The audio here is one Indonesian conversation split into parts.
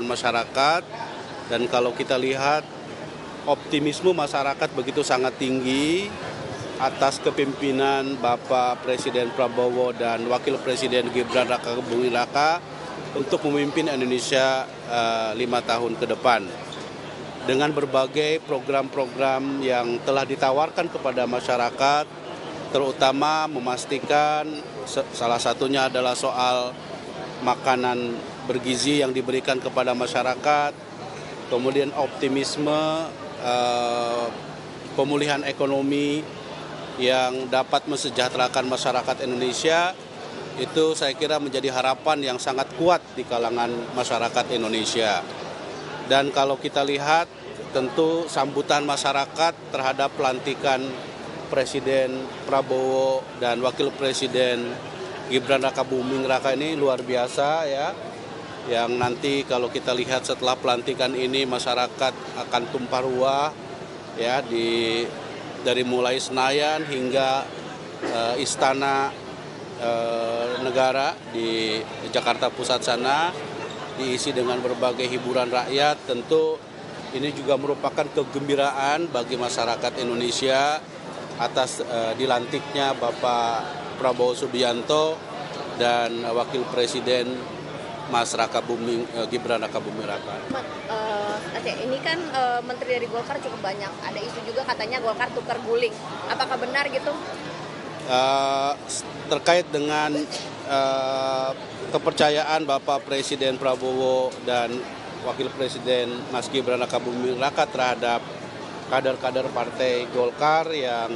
masyarakat, dan kalau kita lihat optimisme masyarakat begitu sangat tinggi atas kepemimpinan Bapak Presiden Prabowo dan Wakil Presiden Gibran Rakabuming Raka untuk memimpin Indonesia 5 tahun ke depan. Dengan berbagai program-program yang telah ditawarkan kepada masyarakat, terutama memastikan salah satunya adalah soal makanan bergizi yang diberikan kepada masyarakat, kemudian optimisme, pemulihan ekonomi yang dapat mensejahterakan masyarakat Indonesia, itu saya kira menjadi harapan yang sangat kuat di kalangan masyarakat Indonesia. Dan kalau kita lihat, tentu sambutan masyarakat terhadap pelantikan Presiden Prabowo dan Wakil Presiden Gibran Rakabuming Raka ini luar biasa ya. Yang nanti kalau kita lihat setelah pelantikan ini masyarakat akan tumpah ruah ya dari mulai Senayan hingga Istana Negara di Jakarta Pusat sana, diisi dengan berbagai hiburan rakyat. Tentu ini juga merupakan kegembiraan bagi masyarakat Indonesia atas dilantiknya Bapak Prabowo Subianto dan Wakil Presiden Mas Gibran Rakabuming Raka. Ini kan menteri dari Golkar cukup banyak. Ada isu juga katanya Golkar tukar guling. Apakah benar gitu? Terkait dengan kepercayaan Bapak Presiden Prabowo dan Wakil Presiden Mas Gibran Rakabuming Raka terhadap kader-kader Partai Golkar yang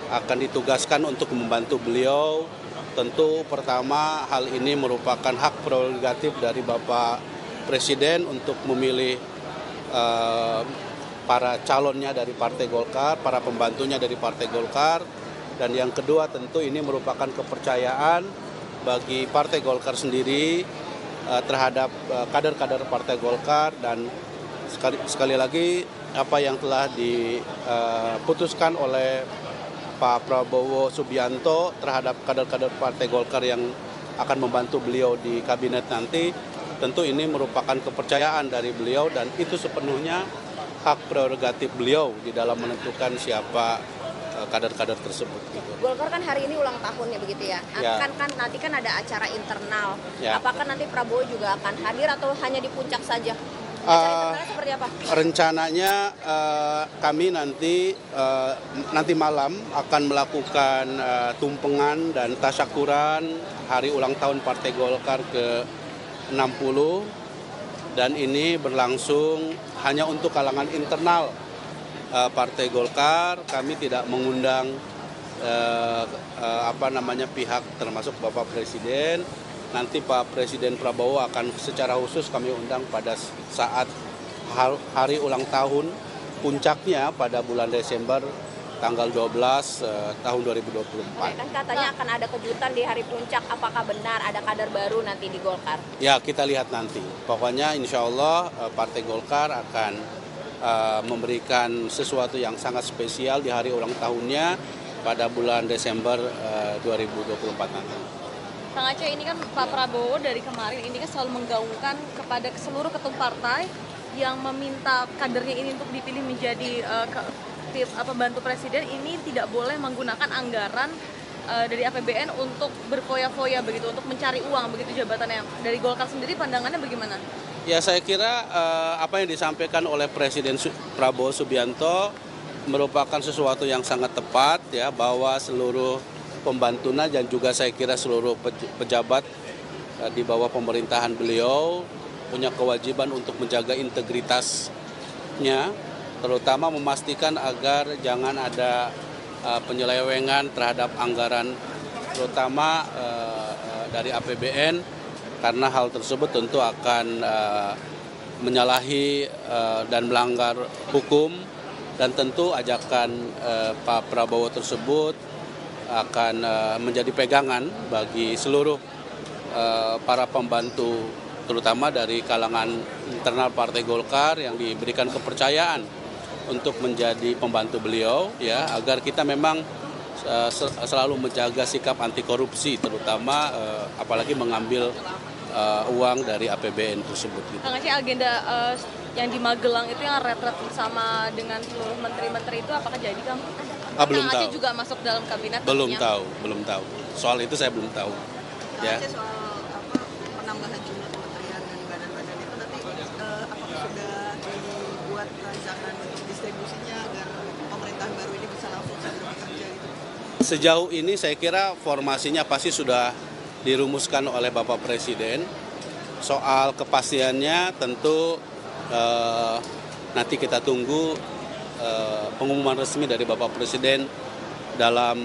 akan ditugaskan untuk membantu beliau, tentu pertama hal ini merupakan hak prerogatif dari Bapak Presiden untuk memilih para calonnya dari Partai Golkar, para pembantunya dari Partai Golkar. Dan yang kedua tentu ini merupakan kepercayaan bagi Partai Golkar sendiri terhadap kader-kader Partai Golkar. Dan sekali lagi apa yang telah diputuskan oleh Pak Prabowo Subianto terhadap kader-kader Partai Golkar yang akan membantu beliau di kabinet nanti, tentu ini merupakan kepercayaan dari beliau dan itu sepenuhnya hak prerogatif beliau di dalam menentukan siapa kader-kader tersebut. Gitu. Golkar kan hari ini ulang tahunnya begitu ya. Nanti kan ada acara internal. Ya. Apakah nanti Prabowo juga akan hadir atau hanya di puncak saja? Seperti apa? Rencananya kami nanti malam akan melakukan tumpengan dan tasyakuran hari ulang tahun Partai Golkar ke-60, dan ini berlangsung hanya untuk kalangan internal Partai Golkar. Kami tidak mengundang pihak termasuk Bapak Presiden. Nanti Pak Presiden Prabowo akan secara khusus kami undang pada saat hari ulang tahun puncaknya pada bulan Desember tanggal 12 tahun 2024. Kan katanya akan ada kejutan di hari puncak, apakah benar ada kader baru nanti di Golkar? Ya, kita lihat nanti. Pokoknya insya Allah Partai Golkar akan memberikan sesuatu yang sangat spesial di hari ulang tahunnya pada bulan Desember 2024 nanti. Kang Aceh, ini kan Pak Prabowo dari kemarin ini kan selalu menggaungkan kepada seluruh ketum partai yang meminta kadernya ini untuk dipilih menjadi pembantu presiden ini tidak boleh menggunakan anggaran dari APBN untuk berfoya-foya begitu, untuk mencari uang begitu jabatannya. Dari Golkar sendiri pandangannya bagaimana? Ya, saya kira apa yang disampaikan oleh Presiden Prabowo Subianto merupakan sesuatu yang sangat tepat ya, bahwa seluruh pembantunya dan juga saya kira seluruh pejabat di bawah pemerintahan beliau punya kewajiban untuk menjaga integritasnya, terutama memastikan agar jangan ada penyelewengan terhadap anggaran terutama dari APBN, karena hal tersebut tentu akan menyalahi dan melanggar hukum, dan tentu ajakan Pak Prabowo tersebut akan menjadi pegangan bagi seluruh para pembantu, terutama dari kalangan internal Partai Golkar yang diberikan kepercayaan untuk menjadi pembantu beliau ya, agar kita memang selalu menjaga sikap anti korupsi, terutama apalagi mengambil uang dari APBN tersebut. Gitu. Kang Aceh, agenda yang di Magelang itu yang retret bersama dengan seluruh menteri-menteri itu apakah jadi, Kang? Belum Kang Aceh tahu. juga masuk dalam kabinet? Belum tentunya. tahu. Soal itu saya belum tahu. Ya. Aceh soal penambahan jumlah kementerian dan badan-badan itu nanti apakah sudah dibuat rancangan untuk distribusinya agar pemerintahan baru ini bisa langsung segera bekerja gitu? Sejauh ini saya kira formasinya pasti sudah dirumuskan oleh Bapak Presiden. Soal kepastiannya tentu nanti kita tunggu pengumuman resmi dari Bapak Presiden dalam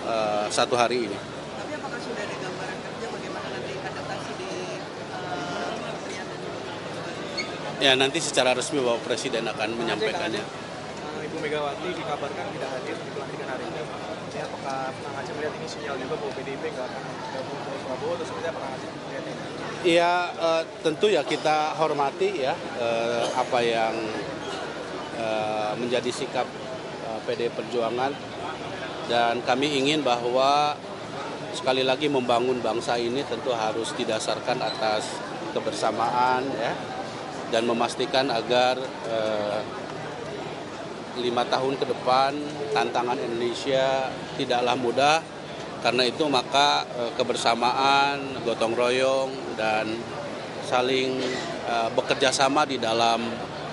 1 hari ini. Tapi apakah sudah ada gambaran kerja bagaimana nanti adaptasi di kementerian dan lembaga? Ya nanti secara resmi Bapak Presiden akan menyampaikannya. Ibu Megawati dikabarkan tidak hadir di pelantikan hari ini. Ya, apakah Kang Aceh melihat ini sinyal juga bahwa PDIP nggak akan gabung ke Prabowo atau seperti apa Kang Aceh melihat ini? Ya tentu ya kita hormati ya apa yang menjadi sikap PD Perjuangan, dan kami ingin bahwa sekali lagi membangun bangsa ini tentu harus didasarkan atas kebersamaan ya, dan memastikan agar 5 tahun ke depan tantangan Indonesia tidaklah mudah. Karena itu maka kebersamaan, gotong royong, dan saling bekerja sama di dalam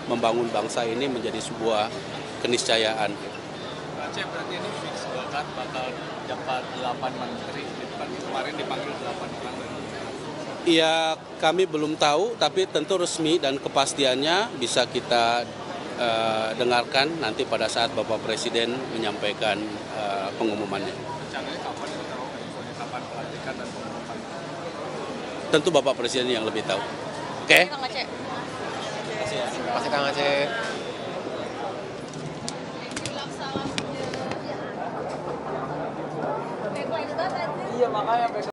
membangun bangsa ini menjadi sebuah keniscayaan. Aceh berarti ini fix Golkar bakal dapat 8 menteri, kan kemarin dipanggil 8 orang. Ya kami belum tahu, tapi tentu resmi dan kepastiannya bisa kita dengarkan nanti pada saat Bapak Presiden menyampaikan pengumumannya. Rencananya kapan itu tahu? Kapan pelantikan dan pengumuman? Tentu Bapak Presiden yang lebih tahu. Oke? Kang Aceh. Terima kasih Kang Aceh. Iya makanya besok.